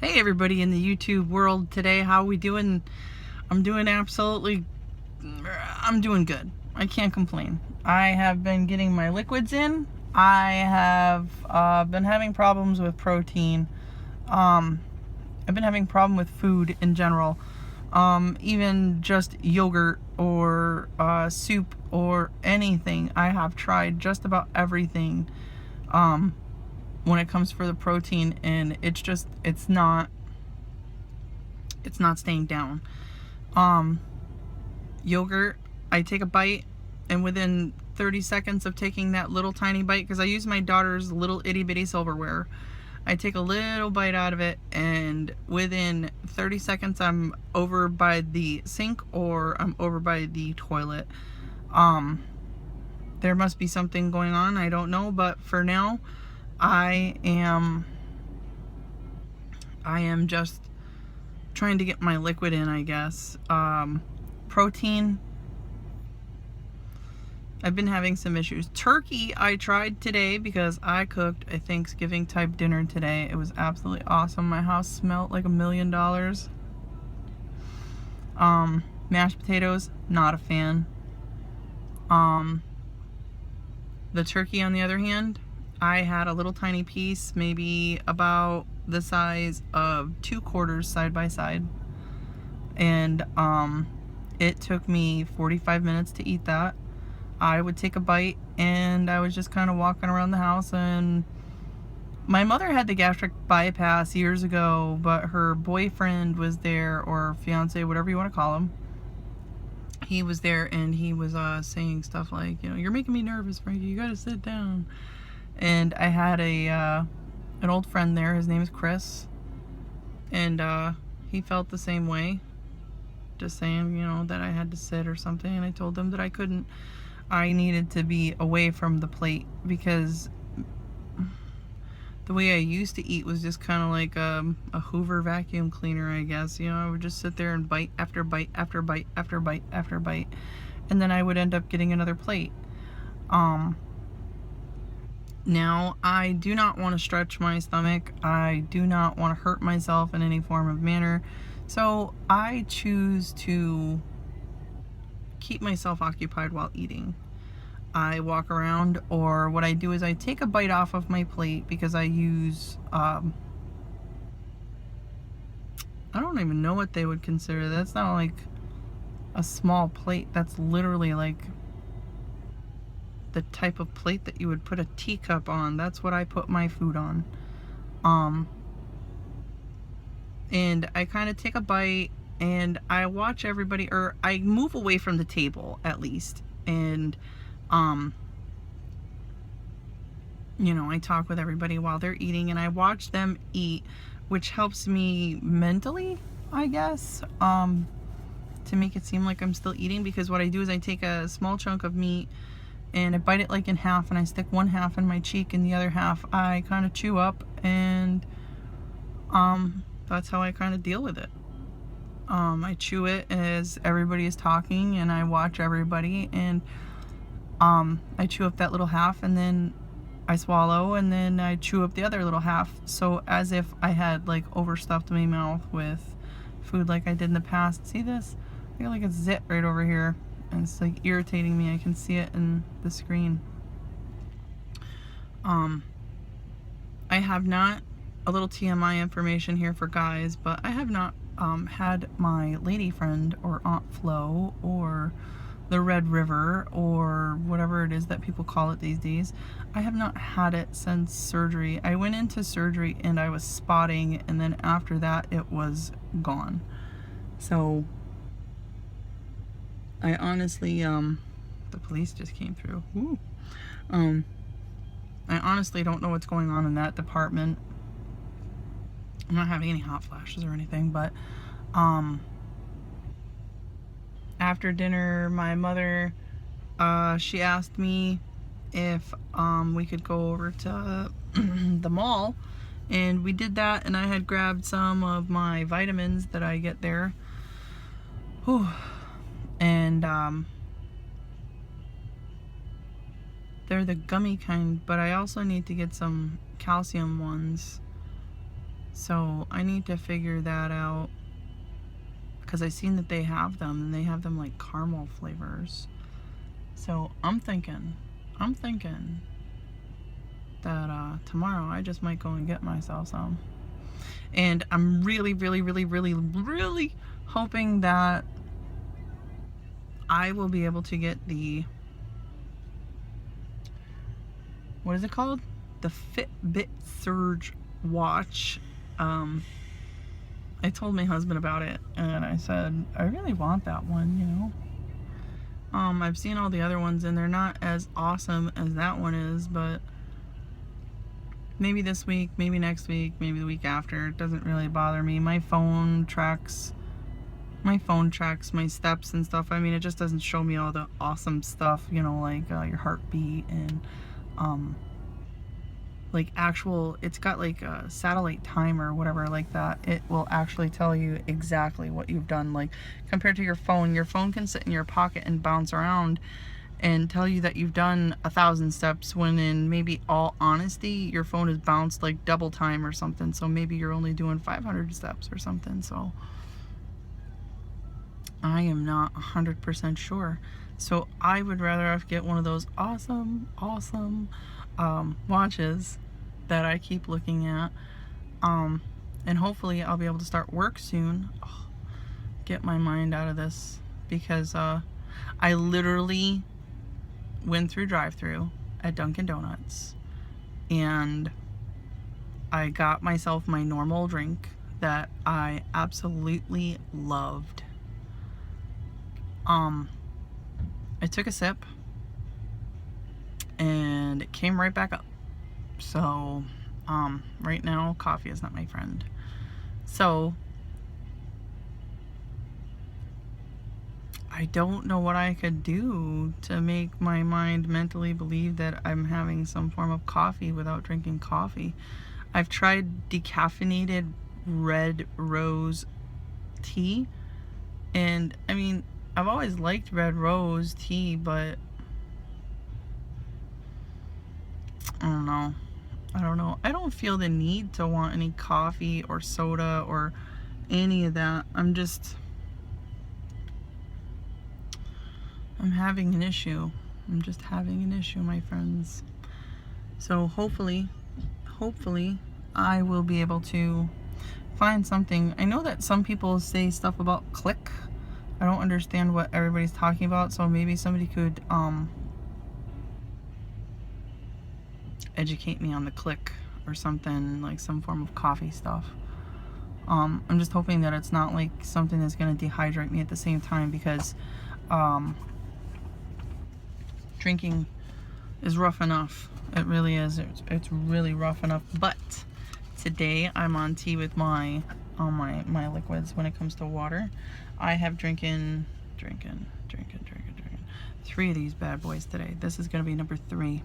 Hey everybody in the YouTube world today, how we doing? I'm doing good. I can't complain. I have been getting my liquids in. I have been having problems with protein. Um, I've been having problem with food in general. Even just yogurt or soup or anything. I have tried just about everything when it comes for the protein, and it's not staying down. Yogurt, I take a bite, and within 30 seconds of taking that little tiny bite, because I use my daughter's little itty bitty silverware, I take a little bite out of it, and within 30 seconds I'm over by the sink or I'm over by the toilet. There must be something going on, I don't know, but for now I am just trying to get my liquid in, I guess. Protein, I've been having some issues. Turkey, I tried today because I cooked a Thanksgiving type dinner today. It was absolutely awesome. My house smelled like $1 million. Mashed potatoes, not a fan. The turkey, on the other hand, I had a little tiny piece, maybe about the size of 2 quarters side by side. And it took me 45 minutes to eat that. I would take a bite and I was just kind of walking around the house, and my mother had the gastric bypass years ago, but her boyfriend was there, or fiance, whatever you want to call him. He was there and he was saying stuff like, you're making me nervous, Frankie, you gotta sit down. And I had an old friend there, his name is Chris, and he felt the same way, just saying, that I had to sit or something, and I told him that I couldn't. I needed to be away from the plate, because the way I used to eat was just kind of like a Hoover vacuum cleaner, I guess. I would just sit there and bite after bite after bite after bite after bite, and then I would end up getting another plate. Now, I do not want to stretch my stomach. I do not want to hurt myself in any form of manner. So I choose to keep myself occupied while eating. I walk around, or what I do is I take a bite off of my plate, because I use, I don't even know what they would consider. That's not like a small plate. That's literally like the type of plate that you would put a teacup on. That's what I put my food on. And I kind of take a bite, and I watch everybody, or I move away from the table at least, and I talk with everybody while they're eating, and I watch them eat, which helps me mentally, I guess, to make it seem like I'm still eating. Because what I do is I take a small chunk of meat and I bite it like in half, and I stick one half in my cheek and the other half I kind of chew up, and that's how I kind of deal with it. I chew it as everybody is talking, and I watch everybody, and I chew up that little half, and then I swallow, and then I chew up the other little half, so as if I had like overstuffed my mouth with food like I did in the past. See this? I got like a zit right over here, and it's like irritating me. I can see it in the screen. I have not, a little TMI information here for guys, but I have not had my lady friend or Aunt Flo or the Red River or whatever it is that people call it these days. I have not had it since surgery. I went into surgery and I was spotting, and then after that it was gone. So I honestly, the police just came through. Ooh. I honestly don't know what's going on in that department. I'm not having any hot flashes or anything, but after dinner, my mother, she asked me if we could go over to the mall, and we did that, and I had grabbed some of my vitamins that I get there. Whew. And they're the gummy kind, but I also need to get some calcium ones. So I need to figure that out, because I seen that they have them, and they have them like caramel flavors. So I'm thinking that tomorrow I just might go and get myself some. And I'm really hoping that I will be able to get the, what is it called? The Fitbit Surge watch. I told my husband about it, and I said, I really want that one, you know. I've seen all the other ones, and they're not as awesome as that one is, but maybe this week, maybe next week, maybe the week after. It doesn't really bother me. My phone tracks my steps and stuff. I mean, it just doesn't show me all the awesome stuff, you know, like your heartbeat and like actual, it's got like a satellite timer or whatever like that. It will actually tell you exactly what you've done. Like compared to your phone can sit in your pocket and bounce around and tell you that you've done 1,000 steps, when in maybe all honesty your phone is bounced like double time or something. So maybe you're only doing 500 steps or something. So I am not 100% sure. So I would rather get one of those awesome watches that I keep looking at, and hopefully I'll be able to start work soon. Get my mind out of this, because I literally went through drive-thru at Dunkin' Donuts, and I got myself my normal drink that I absolutely loved. I took a sip and it came right back up. So right now coffee is not my friend. So I don't know what I could do to make my mind mentally believe that I'm having some form of coffee without drinking coffee. I've tried decaffeinated red rose tea, and I mean, I've always liked red rose tea, but I don't know. I don't feel the need to want any coffee or soda or any of that. I'm having an issue. I'm just having an issue, my friends. So hopefully I will be able to find something. I know that some people say stuff about Click. I don't understand what everybody's talking about, so maybe somebody could educate me on the Click or something, like some form of coffee stuff. I'm just hoping that it's not like something that's going to dehydrate me at the same time, because drinking is rough enough. It really is. It's really rough enough. But today I'm on tea with my liquids when it comes to water. I have drinking 3 of these bad boys today. This is going to be number 3.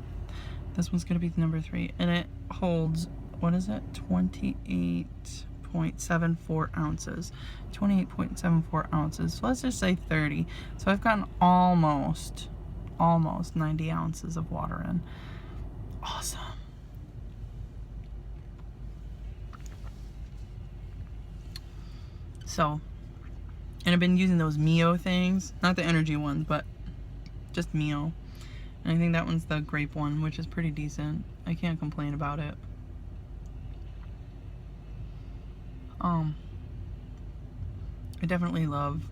This one's going to be number 3, and it holds, what is it, 28.74 ounces. 28.74 ounces. So let's just say 30. So I've gotten almost 90 ounces of water in. Awesome. So, and I've been using those Mio things, not the energy ones, but just Mio. And I think that one's the grape one, which is pretty decent. I can't complain about it. I definitely love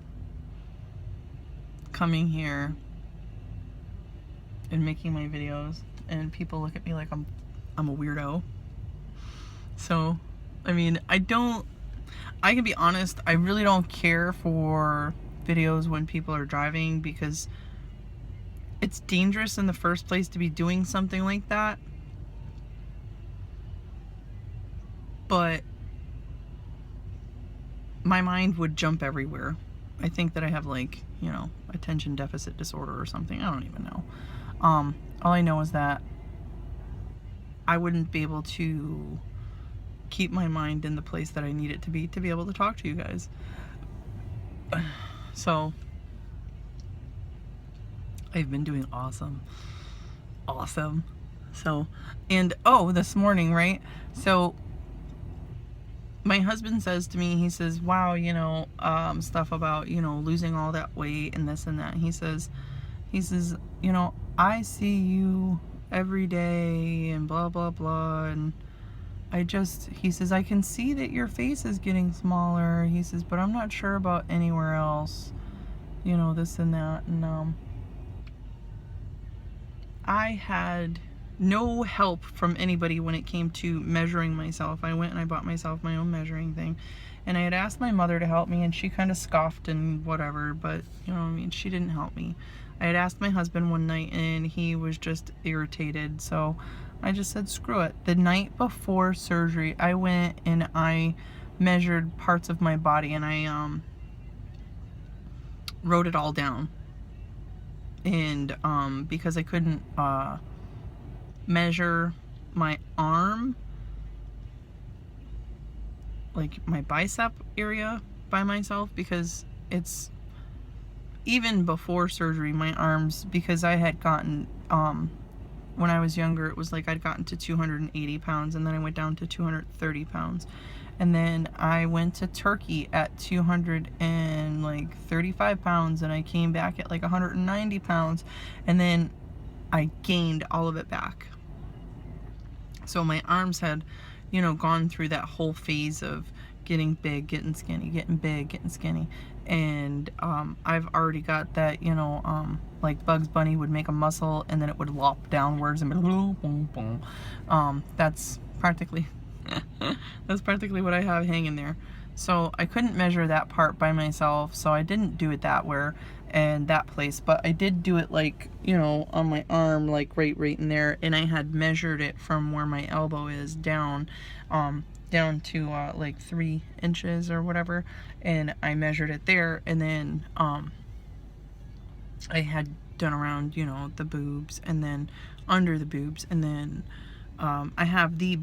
coming here and making my videos, and people look at me like I'm a weirdo. So, I mean, I can be honest, I really don't care for videos when people are driving, because it's dangerous in the first place to be doing something like that. But my mind would jump everywhere. I think that I have, like, you know, attention deficit disorder or something. I don't even know. All I know is that I wouldn't be able to keep my mind in the place that I need it to be able to talk to you guys. So I've been doing awesome. So, and oh, this morning, right? So my husband says to me, he says, wow, stuff about, losing all that weight and this and that. He says, I see you every day and blah, blah, blah. And he says, I can see that your face is getting smaller. He says, but I'm not sure about anywhere else, this and that. And I had no help from anybody when it came to measuring myself. I went and I bought myself my own measuring thing. And I had asked my mother to help me, and she kind of scoffed and whatever, but, she didn't help me. I had asked my husband one night, and he was just irritated, so I just said, screw it. The night before surgery, I went and I measured parts of my body, and I wrote it all down. And because I couldn't measure my arm, like my bicep area by myself, because it's, even before surgery, my arms, because I had gotten, when I was younger, it was like I'd gotten to 280 pounds, and then I went down to 230 pounds. And then I went to Turkey at 235 pounds, and I came back at like 190 pounds, and then I gained all of it back. So my arms had, gone through that whole phase of getting big, getting skinny, getting big, getting skinny. And I've already got that, like Bugs Bunny would make a muscle and then it would lop downwards and boom, boom, boom. That's practically what I have hanging there. So I couldn't measure that part by myself, so I didn't do it that way and that place, but I did do it like, on my arm, like right in there, and I had measured it from where my elbow is down to like 3 inches or whatever, and I measured it there, and then I had done around, the boobs, and then under the boobs, and then I have the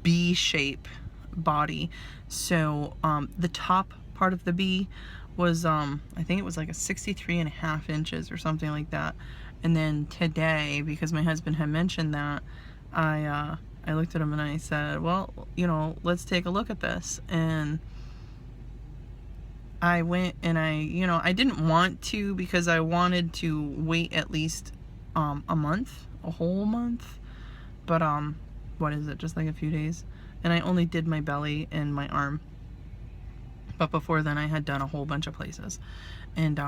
B shape body, so the top part of the B was I think it was like a 63.5 inches or something like that. And then today, because my husband had mentioned that, I looked at him and I said, well, let's take a look at this. And I went and I didn't want to, because I wanted to wait at least a whole month, but what is it, just like a few days, and I only did my belly and my arm. But before then, I had done a whole bunch of places. And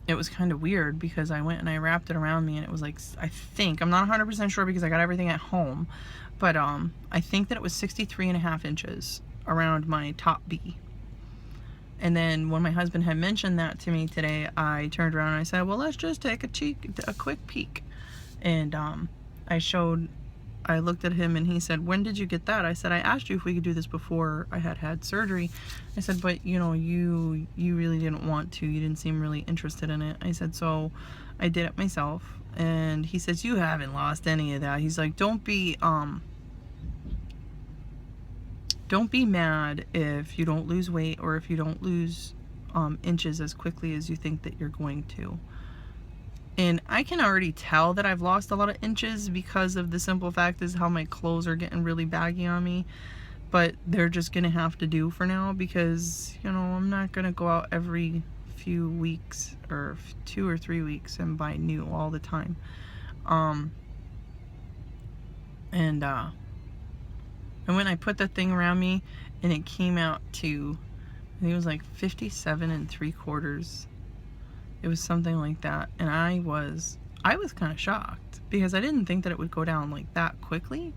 it was kind of weird, because I went and I wrapped it around me, and it was like, I think, I'm not 100% sure because I got everything at home, but I think that it was 63.5 inches around my top B. And then when my husband had mentioned that to me today, I turned around and I said, well, let's just take a quick peek. And I looked at him and he said, when did you get that? I said, I asked you if we could do this before I had surgery. I said, but you really didn't want to. You didn't seem really interested in it. I said, so I did it myself. And he says, you haven't lost any of that. He's like, don't be mad if you don't lose weight, or if you don't lose inches as quickly as you think that you're going to. And I can already tell that I've lost a lot of inches, because of the simple fact is how my clothes are getting really baggy on me. But they're just going to have to do for now, because, I'm not going to go out every few weeks or 2 or 3 weeks and buy new all the time. And when I put the thing around me, and it came out to, I think it was like 57 3/4. It was something like that, and I was kind of shocked, because I didn't think that it would go down like that quickly,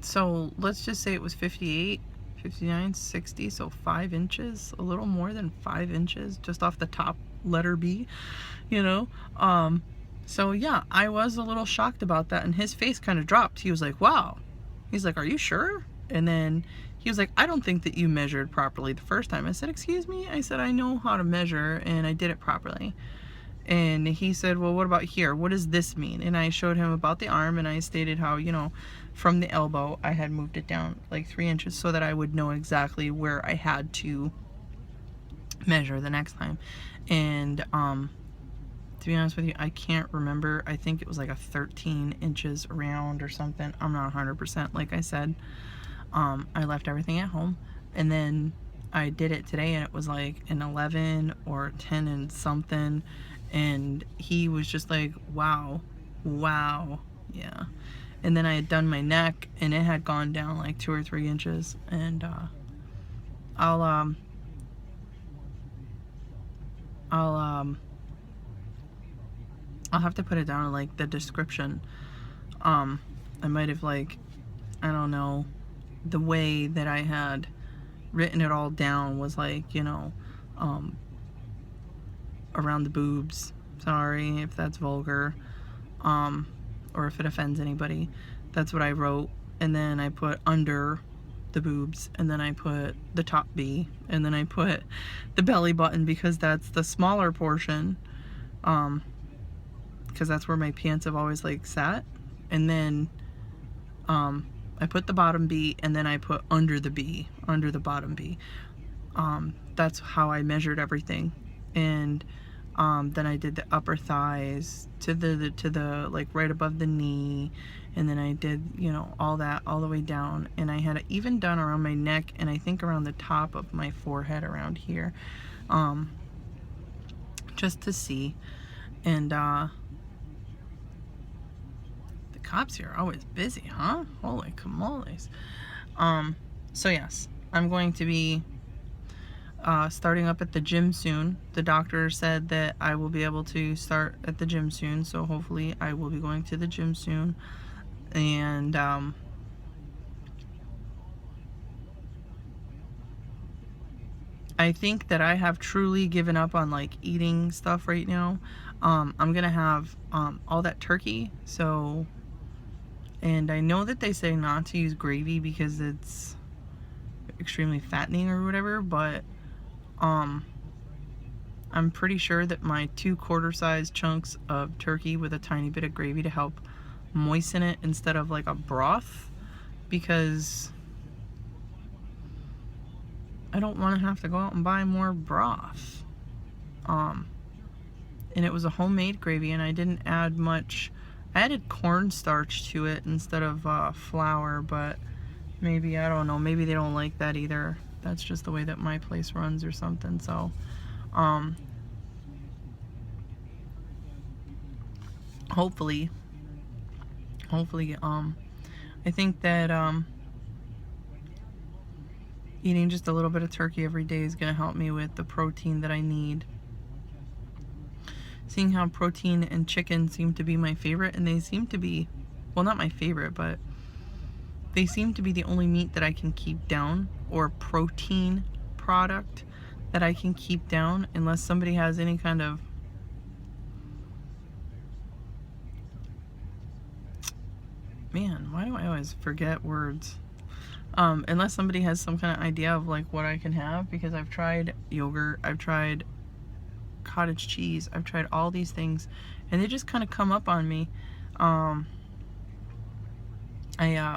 so let's just say it was 58, 59, 60, so 5 inches, a little more than 5 inches just off the top letter B, so yeah, I was a little shocked about that, and his face kind of dropped. He was like, wow. He's like, are you sure? And then he was like, I don't think that you measured properly the first time. I said, excuse me? I said, I know how to measure, and I did it properly. And he said, well, what about here? What does this mean? And I showed him about the arm, and I stated how, from the elbow, I had moved it down like 3 inches so that I would know exactly where I had to measure the next time. And To be honest with you, I can't remember. I think it was like a 13 inches around or something. I'm not 100%. Like I said, I left everything at home, and then I did it today, and it was like an 11 or 10 and something, and he was just like, wow, wow, yeah. And then I had done my neck, and it had gone down like 2 or 3 inches, and I'll have to put it down in like the description. I might have, like, I don't know, the way that I had written it all down was like, you know, around the boobs. Sorry if that's vulgar, or if it offends anybody. That's what I wrote, and then I put under the boobs, and then I put the top B, and then I put the belly button because that's the smaller portion, because that's where my pants have always like sat, and then I put the bottom B, and then I put under the B, under the bottom B. That's how I measured everything, and then I did the upper thighs to the like right above the knee, and then I did, you know, all that all the way down, and I had it even done around my neck, and I think around the top of my forehead around here, just to see. And the cops here are always busy, huh? Holy camoles. So yes, I'm going to be starting up at the gym soon. The doctor said that I will be able to start at the gym soon, so hopefully I will be going to the gym soon. And I think that I have truly given up on like eating stuff right now. I'm gonna have all that turkey, so, and I know that they say not to use gravy because it's extremely fattening or whatever, but I'm pretty sure that my 2 quarter-size chunks of turkey with a tiny bit of gravy to help moisten it instead of like a broth, because I don't want to have to go out and buy more broth. And it was a homemade gravy, and I didn't add much. I added cornstarch to it instead of flour, but maybe, I don't know, maybe they don't like that either. That's just the way that my place runs or something. So hopefully I think that eating just a little bit of turkey every day is going to help me with the protein that I need. Seeing how protein and chicken seem to be my favorite, and they seem to be, well, not my favorite, but they seem to be the only meat that I can keep down, or protein product that I can keep down, unless somebody has any kind of, man, why do I always forget words? Unless somebody has some kind of idea of like what I can have, because I've tried yogurt, I've tried cottage cheese, I've tried all these things, and they just kind of come up on me. I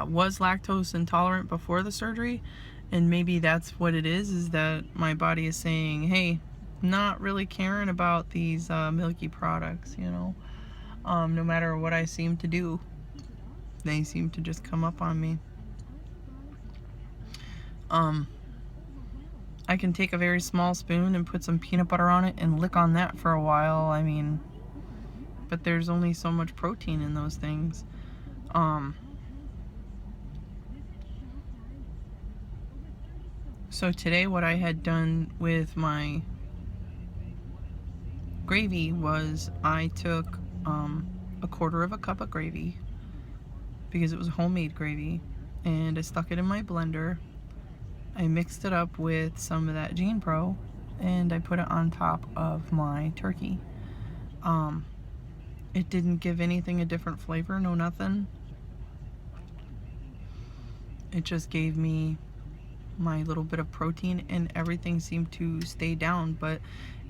was lactose intolerant before the surgery, and maybe that's what it is that my body is saying, hey, not really caring about these milky products, you know. No matter what I seem to do, they seem to just come up on me. I can take a very small spoon and put some peanut butter on it and lick on that for a while. I mean, but there's only so much protein in those things. So today what I had done with my gravy was I took a quarter of a cup of gravy, because it was homemade gravy, and I stuck it in my blender. I mixed it up with some of that Gene Pro, and I put it on top of my turkey. It didn't give anything a different flavor, no nothing. It just gave me my little bit of protein, and everything seemed to stay down. But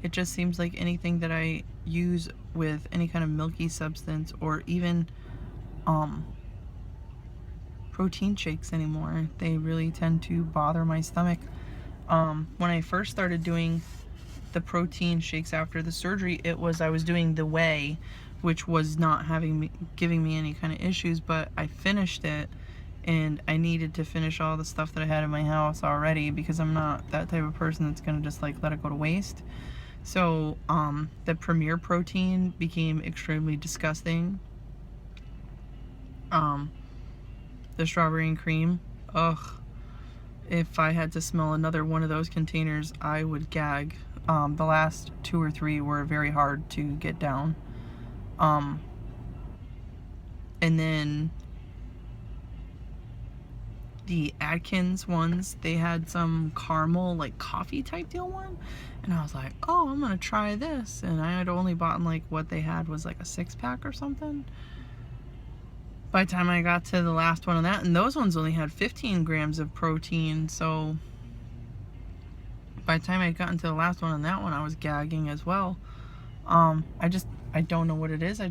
it just seems like anything that I use with any kind of milky substance, or even protein shakes anymore, they really tend to bother my stomach. When I first started doing the protein shakes after the surgery. It was, I was doing the whey, which was not giving me any kind of issues, but I finished it, and I needed to finish all the stuff that I had in my house already, because I'm not that type of person that's gonna just like let it go to waste. So the Premier protein became extremely disgusting. The strawberry and cream, ugh, if I had to smell another one of those containers, I would gag. The last 2 or 3 were very hard to get down. And then the Atkins ones, they had some caramel, like coffee type deal one, and I was like, oh, I'm gonna try this. And I had only bought like what they had was like a 6-pack or something. By the time I got to the last one of that, and those ones only had 15 grams of protein, so by the time I got into the last one on that one, I was gagging as well. I don't know what it is. I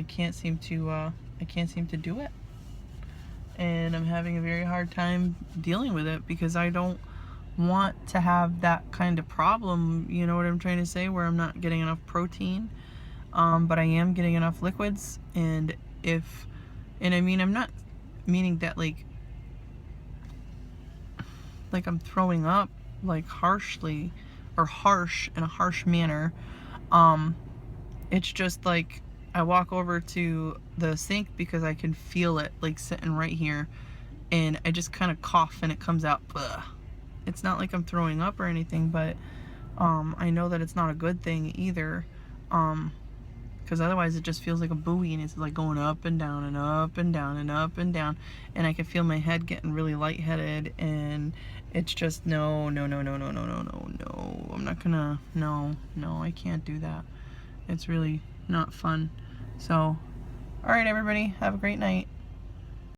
can't seem to do it. And I'm having a very hard time dealing with it, because I don't want to have that kind of problem, you know what I'm trying to say, where I'm not getting enough protein, but I am getting enough liquids. And I mean, I'm not meaning that like I'm throwing up like harshly, or harsh in a harsh manner. It's just like I walk over to the sink because I can feel it like sitting right here, and I just kind of cough and it comes out. Ugh. It's not like I'm throwing up or anything, but I know that it's not a good thing either, because otherwise it just feels like a buoy, and it's like going up and down and up and down and up and down, and I can feel my head getting really lightheaded, and it's just no, I'm not gonna, no, I can't do that. It's really not fun. So, alright everybody, have a great night.